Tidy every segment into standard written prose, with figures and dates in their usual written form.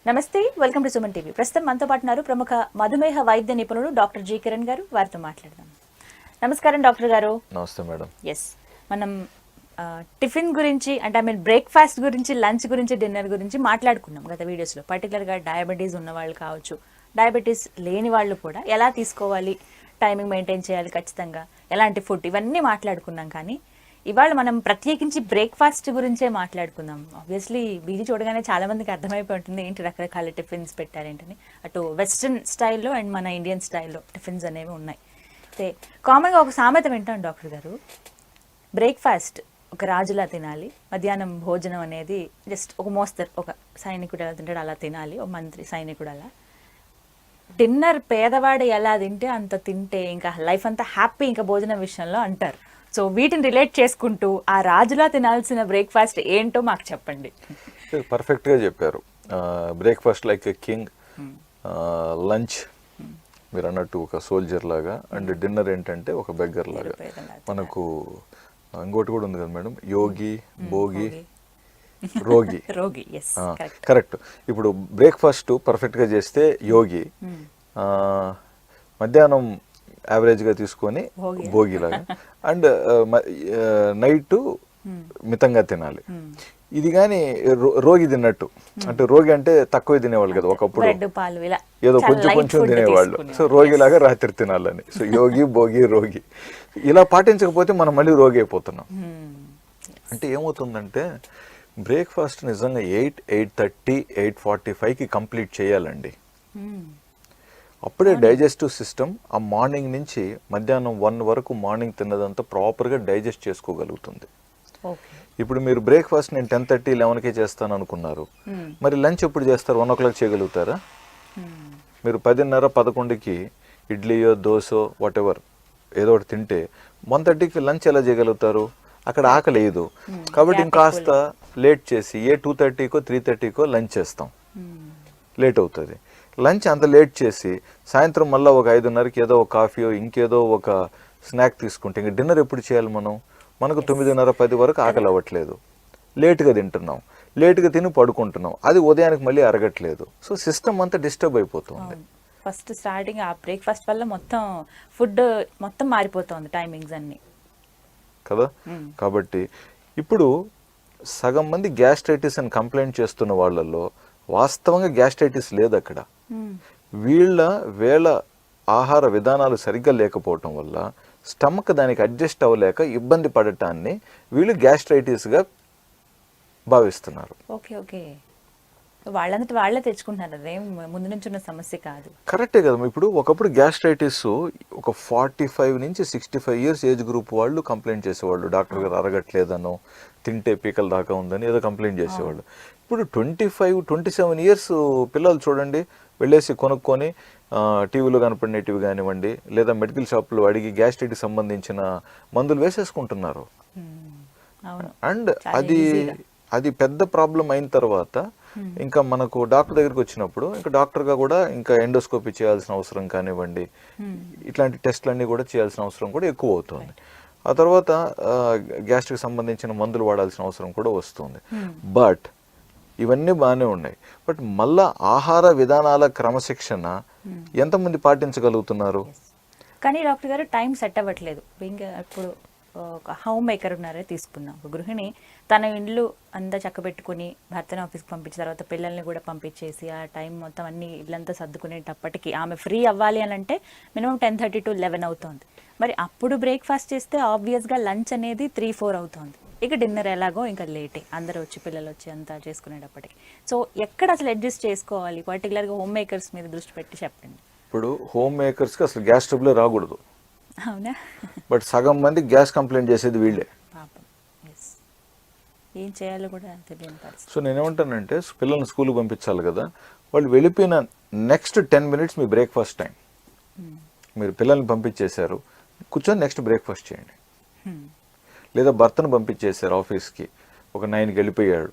నమస్తే, welcome to Suman TV. ప్రస్తుతం మనతో పాటు ఉన్నారు ప్రముఖ మధుమేహ వైద్య నిపుణుడు డాక్టర్ జి కిరణ్ గారు. వారితో మాట్లాడదాం. నమస్కారం డాక్టర్ గారు. నమస్తే మేడం. ఎస్, మనం టిఫిన్ గురించి అంటే బ్రేక్ఫాస్ట్ గురించి, లంచ్ గురించి, డిన్నర్ గురించి మాట్లాడుకున్నాం గత వీడియోస్లో. పర్టికులర్గా డయాబెటీస్ ఉన్న వాళ్ళు కావచ్చు, డయాబెటీస్ లేని వాళ్ళు కూడా ఎలా తీసుకోవాలి, టైమింగ్ మెయింటైన్ చేయాలి ఖచ్చితంగా, ఎలాంటి ఫుడ్, ఇవన్నీ మాట్లాడుకున్నాం. కానీ ఇవాళ మనం ప్రత్యేకించి బ్రేక్ఫాస్ట్ గురించే మాట్లాడుకుందాం. ఆబ్వియస్లీ బీజీ చూడగానే చాలా మందికి అర్థమైపోయి ఉంటుంది ఏంటి రకరకాల టిఫిన్స్ పెట్టారేంటని. అటు వెస్ట్రన్ స్టైల్లో అండ్ మన ఇండియన్ స్టైల్లో టిఫిన్స్ అనేవి ఉన్నాయి. అయితే కామన్గా ఒక సామెత వింటాం డాక్టర్ గారు, బ్రేక్ఫాస్ట్ ఒక రాజులా తినాలి, మధ్యాహ్నం భోజనం అనేది జస్ట్ ఒక మోస్తరు, ఒక సైనికుడు ఎలా తింటాడు అలా తినాలి, ఒక మంత్రి సైనికుడు అలా. డిన్నర్ పేదవాడు ఎలా తింటే అంత తింటే ఇంకా లైఫ్ అంతా హ్యాపీ ఇంకా భోజనం విషయంలో అంటారు. సో వీటిని రిలేట్ చేసుకుంటూ ఆ రాజులా తినాల్సిన బ్రేక్ఫాస్ట్ ఏంటో మాకు చెప్పండి. పర్ఫెక్ట్గా చెప్పారు. Breakfast like a king, lunch మీరు అన్నట్టు ఒక సోల్జర్ లాగా, అండ్ డిన్నర్ ఏంటంటే ఒక బెగ్గర్ లాగా. మనకు ఇంకోటి కూడా ఉంది కదా మేడం, యోగి, భోగి, రోగి. రోగి, కరెక్ట్. ఇప్పుడు బ్రేక్ఫాస్ట్ పర్ఫెక్ట్గా చేస్తే యోగి, మధ్యాహ్నం యావరేజ్గా తీసుకొని భోగిలాగా, అండ్ నైట్ మితంగా తినాలి. ఇది కానీ రోగి తిన్నట్టు, అంటే రోగి అంటే తక్కువ తినేవాళ్ళు కదా ఒకప్పుడు, ఏదో కొంచెం కొంచెం తినేవాళ్ళు. సో రోగిలాగా రాత్రి తినాలని. సో యోగి, భోగి, రోగి ఇలా పాటించకపోతే మనం మళ్ళీ రోగి అయిపోతున్నాం. అంటే ఏమవుతుందంటే బ్రేక్ఫాస్ట్ నిజంగా 8:30, 8:45కి కంప్లీట్ చేయాలండి. అప్పుడే డైజెస్టివ్ సిస్టమ్ ఆ మార్నింగ్ నుంచి మధ్యాహ్నం 1 వరకు మార్నింగ్ తిన్నదంతా ప్రాపర్గా డైజెస్ట్ చేసుకోగలుగుతుంది. ఇప్పుడు మీరు బ్రేక్ఫాస్ట్ నేను 10:30, 11కే చేస్తాను అనుకున్నారు, మరి లంచ్ ఎప్పుడు చేస్తారు? 1 o'clock చేయగలుగుతారా? మీరు 10:30, 11కి ఇడ్లీయో, దోశో, వాటెవర్ ఏదో ఒకటి తింటే 1:30కి లంచ్ ఎలా చేయగలుగుతారు? అక్కడ ఆకలి లేదు. కాబట్టి ఇంకాస్త లేట్ చేసి 2:30కో 3:30కో లంచ్ చేస్తాం, లేట్ అవుతుంది. లంచ్ అంత లేట్ చేసి సాయంత్రం మళ్ళీ ఒక 5:30కి ఏదో ఒక కాఫీయో ఇంకేదో ఒక స్నాక్ తీసుకుంటే ఇంక డిన్నర్ ఎప్పుడు చేయాలి మనం? మనకు 9:30, 10 వరకు ఆకలి అవ్వట్లేదు, లేట్గా తింటున్నాం, లేట్గా తిని పడుకుంటున్నాం, అది ఉదయానికి మళ్ళీ అరగట్లేదు. సో సిస్టమ్ అంతా డిస్టర్బ్ అయిపోతుంది. ఫస్ట్ స్టార్టింగ్ ఆ బ్రేక్ఫాస్ట్ వల్ల మొత్తం ఫుడ్ మొత్తం మారిపోతుంది, టైమింగ్స్ అన్ని కదా. కాబట్టి ఇప్పుడు సగం మంది గ్యాస్ట్రైటిస్ అని కంప్లైంట్ చేస్తున్న వాళ్ళల్లో వాస్తవంగా గ్యాస్ట్రైటిస్ లేదు అక్కడ. వీళ్ళ ఆహార విధానాలు సరిగ్గా లేకపోవటం వల్ల స్టమక్ దానికి అడ్జస్ట్ అవ్వలేక ఇబ్బంది పడటాన్ని వీళ్ళు గ్యాస్ట్రైటిస్గా భావిస్తున్నారు. ఓకే ఓకే, వాళ్ళంతటి వాళ్ళే తెచ్చుకుంటున్నారు, అదేం ముందు నుంచి ఉన్న సమస్య కాదు. కరెక్టే కదా. ఇప్పుడు ఒకప్పుడు గ్యాస్ట్రైటిస్ ఒక 45 నుంచి 65 ఇయర్స్ ఏజ్ గ్రూప్ వాళ్ళు కంప్లైంట్ చేసేవాళ్ళు, డాక్టర్ గారు అరగట్లేదనో, తింటే పీకల దాకా ఉందని ఏదో కంప్లైంట్ చేసేవాళ్ళు. ఇప్పుడు 25, 27 ఇయర్స్ పిల్లలు చూడండి, వెళ్ళేసి కొనుక్కొని టీవీలో కనపడినవి కానివ్వండి, లేదా మెడికల్ షాప్లో అడిగి గ్యాస్ట్రైటిస్ సంబంధించిన మందులు వేసేసుకుంటున్నారు. అండ్ అది పెద్ద ప్రాబ్లం అయిన తర్వాత ఇంకా మనకు డాక్టర్ దగ్గరికి వచ్చినప్పుడు ఇంకా డాక్టర్గా కూడా ఇంకా ఎండోస్కోపీ చేయాల్సిన అవసరం కానివ్వండి, ఇట్లాంటి టెస్ట్లన్నీ కూడా చేయాల్సిన అవసరం కూడా ఎక్కువ అవుతుంది. ఆ తర్వాత గ్యాస్ట్రిక్ సంబంధించిన మందులు వాడాల్సిన అవసరం కూడా వస్తుంది. బట్ ఇవన్నీ బాగానే ఉన్నాయి. బట్ మళ్ళా ఆహార విధానాల క్రమశిక్షణ ఎంతమంది పాటించగలుగుతున్నారు? కానీ డాక్టర్ గారు టైం సెట్ అవ్వట్లేదు. ఇప్పుడు ఒక హోమ్ మేకర్ ఉన్నారే తీసుకున్నాం, ఒక గృహిణి తన ఇండ్లు అంతా చక్కబెట్టుకుని భర్తను ఆఫీస్కి పంపించిన తర్వాత పిల్లల్ని కూడా పంపించేసి ఆ టైం మొత్తం అన్ని ఇల్లంతా సర్దుకునేటప్పటికి ఆమె ఫ్రీ అవ్వాలి అని అంటే మినిమం 10:30 to 11 అవుతుంది. మరి అప్పుడు బ్రేక్ఫాస్ట్ చేస్తే ఆబ్వియస్గా లంచ్ అనేది 3-4 అవుతుంది. ఇక డిన్నర్ ఎలాగో ఇంకా లేటే, అందరూ వచ్చి పిల్లలు వచ్చి అంతా చేసుకునేటప్పటికి. సో ఎక్కడ అసలు అడ్జస్ట్ చేసుకోవాలి? పర్టికులర్గా హోమ్ మేకర్స్ మీద దృష్టి పెట్టి చెప్పండి. ఇప్పుడు హోమ్ మేకర్స్కి అసలు గ్యాస్ ట్రబుల్ రాకూడదు. అవునా? బట్ సగం మంది గ్యాస్ కంప్లైంట్ చేసేది వీళ్ళే. పాపం, ఏం చేయాలో కూడా తెలియని పరిస్థితి. సో నేనేమంటానంటే పిల్లల్ని స్కూల్కి పంపించాలి కదా, వాళ్ళు వెళ్ళిపోయిన నెక్స్ట్ 10 minutes మీ బ్రేక్ఫాస్ట్ టైం. మీరు పిల్లల్ని పంపించేశారు, కూర్చొని నెక్స్ట్ బ్రేక్ఫాస్ట్ చేయండి. లేదా భర్తను పంపించేశారు ఆఫీస్కి, ఒక 9కి వెళ్ళిపోయాడు,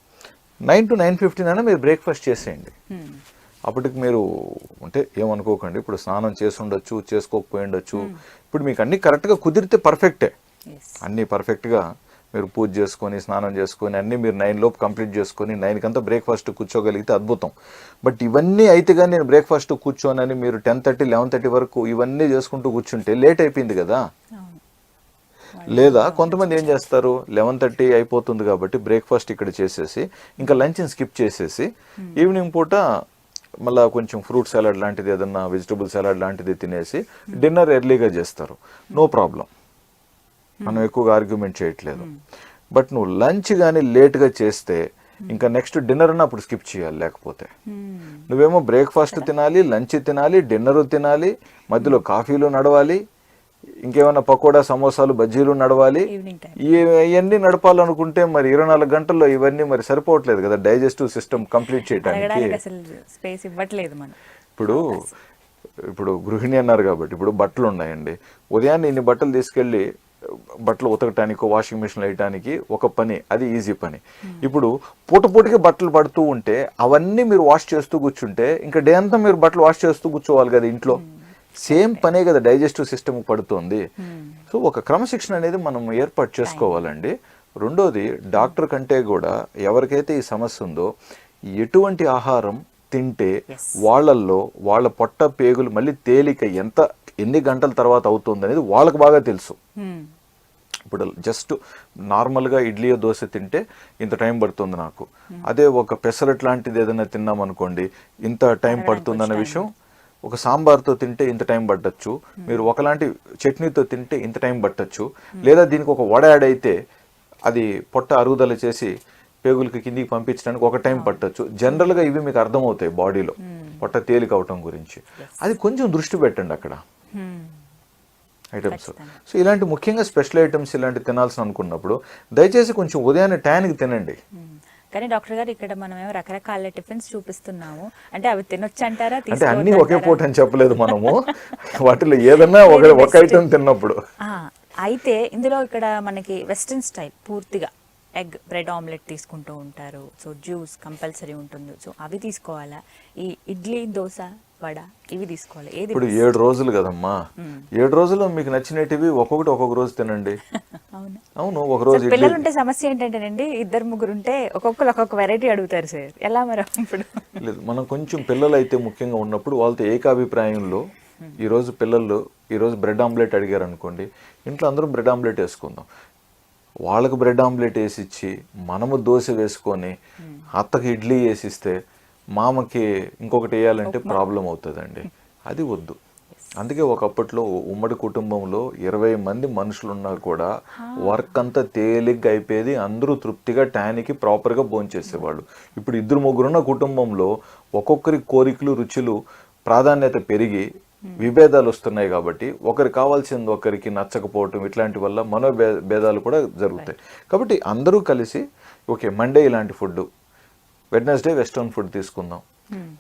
9 to 9:15 అయినా మీరు బ్రేక్ఫాస్ట్ చేసేయండి. అప్పటికి మీరు అంటే ఏమనుకోకండి, ఇప్పుడు స్నానం చేసి ఉండొచ్చు, చేసుకోకపోయి ఉండొచ్చు. ఇప్పుడు మీకు అన్నీ కరెక్ట్గా కుదిరితే పర్ఫెక్టే, అన్నీ పర్ఫెక్ట్గా మీరు పూజ చేసుకొని స్నానం చేసుకొని అన్నీ మీరు 9 లోపు కంప్లీట్ చేసుకొని 9 కంతా బ్రేక్ఫాస్ట్ కూర్చోగలిగితే అద్భుతం. బట్ ఇవన్నీ అయితే కానీ నేను బ్రేక్ఫాస్ట్ కూర్చోనని మీరు 10:30 11:30 వరకు ఇవన్నీ చేసుకుంటూ కూర్చుంటే లేట్ అయిపోయింది కదా. లేదా కొంతమంది ఏం చేస్తారు, 11:30 అయిపోతుంది కాబట్టి బ్రేక్ఫాస్ట్ ఇక్కడ చేసేసి ఇంకా లంచ్ని స్కిప్ చేసేసి ఈవినింగ్ పూట మళ్ళీ కొంచెం ఫ్రూట్ సలాడ్ లాంటిది ఏదన్నా వెజిటబుల్ సలాడ్ లాంటిది తినేసి డిన్నర్ ఎర్లీగా చేస్తారు. నో ప్రాబ్లం, మనం ఎక్కువగా ఆర్గ్యుమెంట్ చేయట్లేదు. బట్ నువ్వు లంచ్ కానీ లేట్గా చేస్తే ఇంకా నెక్స్ట్ డిన్నర్ అన్న అప్పుడు స్కిప్ చేయాలి. లేకపోతే నువ్వేమో బ్రేక్ఫాస్ట్ తినాలి, లంచ్ తినాలి, డిన్నర్ తినాలి, మధ్యలో కాఫీలు నడవాలి, ఇంకేమైనా పకోడా సమోసాలు బజ్జీలు నడవాలి. ఇవన్నీ నడపాలనుకుంటే మరి 24 గంటల్లో ఇవన్నీ మరి సరిపోవట్లేదు కదా డైజెస్టివ్ సిస్టమ్ కంప్లీట్ చేయడానికి. ఇప్పుడు గృహిణి అన్నారు కాబట్టి ఇప్పుడు బట్టలు ఉన్నాయండి. ఉదయాన్నే ఇన్ని బట్టలు తీసుకెళ్ళి బట్టలు ఉతకటానికి వాషింగ్ మిషన్ వేయటానికి ఒక పని, అది ఈజీ పని. ఇప్పుడు పూటకి బట్టలు పడుతూ ఉంటే అవన్నీ మీరు వాష్ చేస్తూ కూర్చుంటే ఇంకా డే అంతా మీరు బట్టలు వాష్ చేస్తూ కూర్చోవాలి కదా ఇంట్లో. సేమ్ పనే కదా డైజెస్టివ్ సిస్టమ్ పడుతుంది. సో ఒక క్రమశిక్షణ అనేది మనం ఏర్పాటు చేసుకోవాలండి. రెండోది, డాక్టర్ కంటే కూడా ఎవరికైతే ఈ సమస్య ఉందో ఎటువంటి ఆహారం తింటే వాళ్ళల్లో వాళ్ళ పొట్ట పేగులు మళ్ళీ తేలిక ఎన్ని గంటల తర్వాత అవుతుంది అనేది వాళ్ళకు బాగా తెలుసు. ఇప్పుడు జస్ట్ నార్మల్గా ఇడ్లీ దోశ తింటే ఇంత టైం పడుతుంది నాకు, అదే ఒక పెసరట్ లాంటిది ఏదైనా తిన్నాం అనుకోండి ఇంత టైం పడుతుందన్న విషయం, ఒక సాంబార్తో తింటే ఇంత టైం పట్టచ్చు, మీరు ఒకలాంటి చట్నీతో తింటే ఇంత టైం పట్టచ్చు, లేదా దీనికి ఒక వడ యాడ్ అయితే అది పొట్ట అరుగుదల చేసి పేగులకి కిందికి పంపించడానికి ఒక టైం పట్టచ్చు. జనరల్గా ఇవి మీకు అర్థమవుతాయి బాడీలో పొట్ట తేలిక అవటం గురించి. అది కొంచెం దృష్టి పెట్టండి అక్కడ ఐటమ్స్. సో ఇలాంటి ముఖ్యంగా స్పెషల్ ఐటమ్స్ ఇలాంటి తినాల్సిన అనుకున్నప్పుడు దయచేసి కొంచెం ఉదయాన్నే టైంకి తినండి. కానీ డాక్టర్ గారు ఇక్కడ మనం ఏమో రకరకాల టిఫిన్స్ చూపిస్తున్నాము, అంటే అవి తినొచ్చు అంటారా? అంటే అన్ని ఒకే పూట అని చెప్పలేదు మనము, వాటిలో ఏదన్నా ఒక ఐటమ్ తిన్నప్పుడు. అయితే ఇందులో ఇక్కడ మనకి వెస్ట్రన్ స్టైల్ పూర్తిగా ఎగ్ బ్రెడ్ ఆమ్లెట్ తీసుకుంటూ ఉంటారు, సో జ్యూస్ కంపల్సరీ ఉంటుంది, సో అవి తీసుకోవాలా? ఈ ఇడ్లీ దోశ వడ ఇవి తీసుకోవాలి? ఏది ఇప్పుడు 7 రోజులు కదమ్మా, 7 రోజుల్లో మీకు నచ్చినటివి ఒక్కొక్క రోజు తినండి. అవును, ఒక రోజు పిల్లలు ఉంటే సమస్య ఏంటంటేనండి, 2-3 ఉంటే ఒక్కొక్కరు ఒక్కొక్క వెరైటీ అడుగుతారు సార్, ఎలా మరి? ఇప్పుడు లేదు, మనం కొంచెం పిల్లలు అయితే ముఖ్యంగా ఉన్నప్పుడు వాళ్ళతో ఏకాభిప్రాయంలో ఈరోజు బ్రెడ్ ఆమ్లెట్ అడిగారు అనుకోండి, ఇంట్లో అందరూ బ్రెడ్ ఆమ్లెట్ వేసుకుందాం. వాళ్ళకు బ్రెడ్ ఆమ్లెట్ వేసిచ్చి మనము దోశ వేసుకొని అత్తకి ఇడ్లీ వేసిస్తే మామకి ఇంకొకటి వేయాలంటే ప్రాబ్లం అవుతుందండి. అది వద్దు. అందుకే ఒకప్పట్లో ఉమ్మడి కుటుంబంలో 20 మంది మనుషులున్నా కూడా వర్క్ అంతా తేలిగ్గా అయిపోయేది, అందరూ తృప్తిగా టైంకి ప్రాపర్గా భోంచేసేవాళ్ళు. ఇప్పుడు 2-3 ఉన్న కుటుంబంలో ఒక్కొక్కరి కోరికలు రుచులు ప్రాధాన్యత పెరిగి విభేదాలు వస్తున్నాయి కాబట్టి ఒకరికి కావాల్సింది ఒకరికి నచ్చకపోవటం ఇట్లాంటి వల్ల మనోభేదాలు కూడా జరుగుతాయి. కాబట్టి అందరూ కలిసి ఓకే మండే ఇలాంటి ఫుడ్, వెడ్నెస్డే వెస్టర్న్ ఫుడ్ తీసుకుందాం,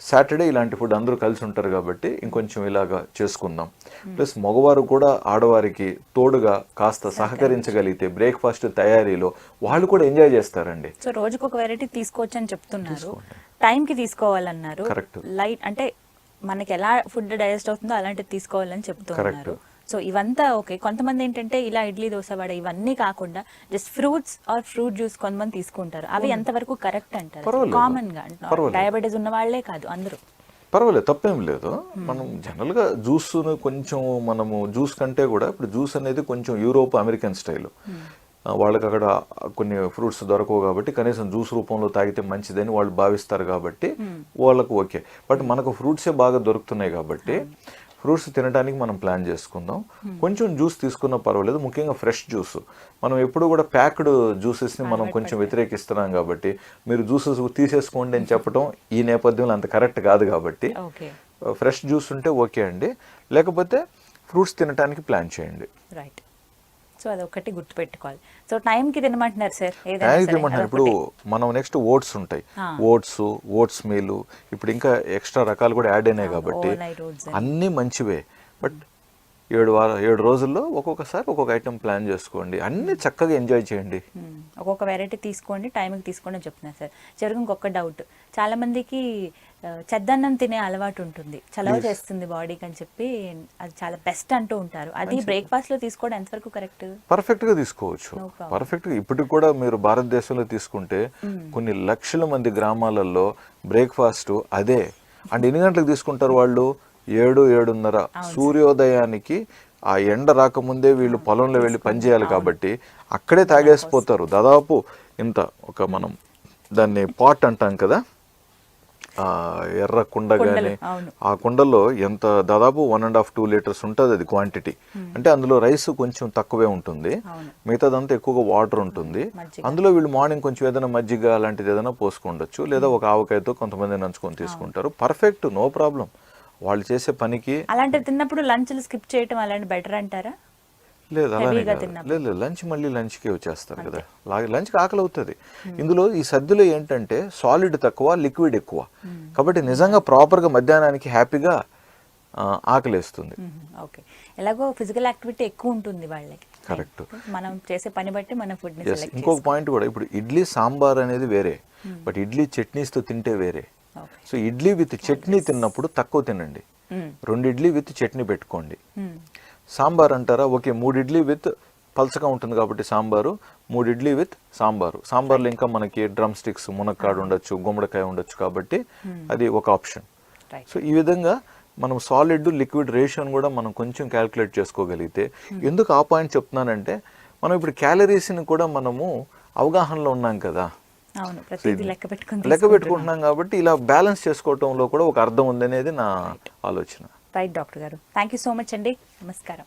సాటర్డే ఇలాంటి ఫుడ్ అందరూ కలిసి ఉంటారు కాబట్టి ఇంకొంచెం ఇలాగా చేసుకుందాం. ప్లస్ మగవారు కూడా ఆడవారికి తోడుగా కాస్త సహకరించగలిగితే బ్రేక్ఫాస్ట్ తయారీలో వాళ్ళు కూడా ఎంజాయ్ చేస్తారండి. సో రోజుకొక వెరైటీ తీసుకోవచ్చు అని చెప్తున్నారు, టైంకి తీసుకోవాలన్నారు. కరెక్ట్. లైట్ అంటే మనకి ఎలా ఫుడ్ డైజెస్ట్ అవుతుందో అలాంటిది తీసుకోవాలని చెప్తున్నారు. సో ఇవంతా ఓకే. కొంతమంది ఏంటంటే ఇలా ఇడ్లీ దోశ వడ ఇవన్నీ కాకుండా just fruits or fruit juice కొంతమంది తీసుకుంటారు, అవి ఎంతవరకు కరెక్ట్ అంటారు? కామన్ గా డయాబెటీస్ ఉన్న వాళ్ళే కాదు అందరూ. పర్వాలేదు, తప్పేం లేదు. మనం జనరల్గా జ్యూస్ను కొంచెం మనము జ్యూస్ కంటే కూడా ఇప్పుడు జ్యూస్ అనేది కొంచెం యూరోప్ అమెరికన్ స్టైల్. వాళ్ళకి అక్కడ కొన్ని ఫ్రూట్స్ దొరకవు కాబట్టి కనీసం జ్యూస్ రూపంలో తాగితే మంచిదని వాళ్ళు భావిస్తారు కాబట్టి వాళ్ళకు ఓకే. బట్ మనకు ఫ్రూట్సే బాగా దొరుకుతున్నాయి కాబట్టి ఫ్రూట్స్ తినడానికి మనం ప్లాన్ చేసుకుందాం. కొంచెం జ్యూస్ తీసుకున్నా పర్వాలేదు, ముఖ్యంగా ఫ్రెష్ జ్యూస్. మనం ఎప్పుడు కూడా ప్యాక్డ్ జ్యూసెస్ని మనం కొంచెం వ్యతిరేకిస్తున్నాం కాబట్టి మీరు జ్యూసెస్ తీసేసుకోండి అని చెప్పడం ఈ నేపథ్యంలో అంత కరెక్ట్ కాదు కాబట్టి ఫ్రెష్ జ్యూస్ ఉంటే ఓకే అండి, లేకపోతే ఫ్రూట్స్ తినడానికి ప్లాన్ చేయండి. రైట్. సో అదొకటి గుర్తుపెట్టుకోవాలి. సో టైంకి తినమంటున్నారు సార్, ఇప్పుడు మనం నెక్స్ట్ ఓట్స్ ఉంటాయి, ఓట్స్ మీల్, ఇప్పుడు ఇంకా ఎక్స్ట్రా రకాలు కూడా యాడ్ అయినాయి కాబట్టి అన్నీ మంచివే. బట్ 7 రోజుల్లో ఒక్కొక్కసారి ఒక్కొక్క ఐటెం ప్లాన్ చేసుకోండి, అన్ని చక్కగా ఎంజాయ్ చేయండి. ఒక్కొక్క వెరైటీ తీసుకోండి, టైంకి తీసుకోండి అని చెప్తున్నారు సార్. చివరికి ఇంకొక డౌట్, చాలా మందికి చెద్దన్నం తినే అలవాటు ఉంటుంది, చలవ చేస్తుంది బాడీకి అని చెప్పి అది చాలా బెస్ట్ అంటూ ఉంటారు. అది బ్రేక్ఫాస్ట్ లో తీసుకోవడం ఎంతవరకు కరెక్ట్? పర్ఫెక్ట్ గా తీసుకోవచ్చు, పర్ఫెక్ట్ గా. ఇప్పటికి కూడా మీరు భారతదేశంలో తీసుకుంటే కొన్ని లక్షల మంది గ్రామాలలో బ్రేక్ఫాస్ట్ అదే. అండ్ ఎన్ని గంటలకు తీసుకుంటారు వాళ్ళు? 7-7:30 సూర్యోదయానికి. ఆ ఎండ రాకముందే వీళ్ళు పొలంలో వెళ్ళి పనిచేయాలి కాబట్టి అక్కడే తాగేసిపోతారు. దాదాపు ఇంత ఒక మనం దాన్ని పాట్ అంటాం కదా, ఎర్ర కుండ కానీ, ఆ కుండలో ఎంత దాదాపు 1.5-2 లీటర్స్ ఉంటుంది అది క్వాంటిటీ. అంటే అందులో రైస్ కొంచెం తక్కువే ఉంటుంది, మిగతాదంతా ఎక్కువగా వాటర్ ఉంటుంది. అందులో వీళ్ళు మార్నింగ్ కొంచెం ఏదైనా మజ్జిగ అలాంటిది ఏదైనా పోసుకోండొచ్చు, లేదా ఒక ఆవకాయతో కొంతమంది నంచుకొని తీసుకుంటారు. Perfect, no problem. వాళ్ళు చేసే పనికి అలాంటివి తిన్నప్పుడు లంచ్లు స్కిప్ చేయటం అలాంటి బెటర్ అంటారా? లేదు, అలానే లేదు. లంచ్ మళ్ళీ లంచ్కే వచ్చేస్తారు కదా, లంచ్కి ఆకలి అవుతుంది. ఇందులో ఈ సద్దులో ఏంటంటే సాలిడ్ తక్కువ, లిక్విడ్ ఎక్కువ, కాబట్టి నిజంగా ప్రాపర్గా మధ్యాహ్నానికి హ్యాపీగా ఆకలిస్తుంది. ఓకే, ఎలాగో ఫిజికల్ యాక్టివిటీ ఎక్కువ ఉంటుంది వాళ్ళకి. కరెక్ట్. మనం చేసే పని బట్టి మన ఫుడ్. ఇంకొక పాయింట్ కూడా, ఇప్పుడు ఇడ్లీ సాంబార్ అనేది వేరే, బట్ ఇడ్లీ చట్నీస్తో తింటే వేరే. సో ఇడ్లీ విత్ చట్నీ తిన్నప్పుడు తక్కువ తినండి, 2 ఇడ్లీ విత్ చట్నీ పెట్టుకోండి. సాంబార్ అంటారా, ఓకే 3 ఇడ్లీ విత్ పల్చగా ఉంటుంది కాబట్టి సాంబారు, 3 ఇడ్లీ విత్ సాంబారు. సాంబార్లో ఇంకా మనకి డ్రమ్ స్టిక్స్, మునక్కాడు ఉండొచ్చు, గుమ్మడికాయ ఉండొచ్చు, కాబట్టి అది ఒక ఆప్షన్. సో ఈ విధంగా మనం సాలిడ్ లిక్విడ్ రేషియోని కూడా మనం కొంచెం క్యాలిక్యులేట్ చేసుకోగలిగితే, ఎందుకు ఆ పాయింట్ చెప్తున్నానంటే, మనం ఇప్పుడు క్యాలరీస్ని కూడా మనము అవగాహనలో ఉన్నాం కదా, లెక్క పెట్టుకుంటున్నాం కాబట్టి ఇలా బ్యాలెన్స్ చేసుకోవటంలో కూడా ఒక అర్థం ఉంది అనేది నా ఆలోచన. రైట్ డాక్టర్ గారు, థ్యాంక్ యూ సో మచ్ అండి, నమస్కారం.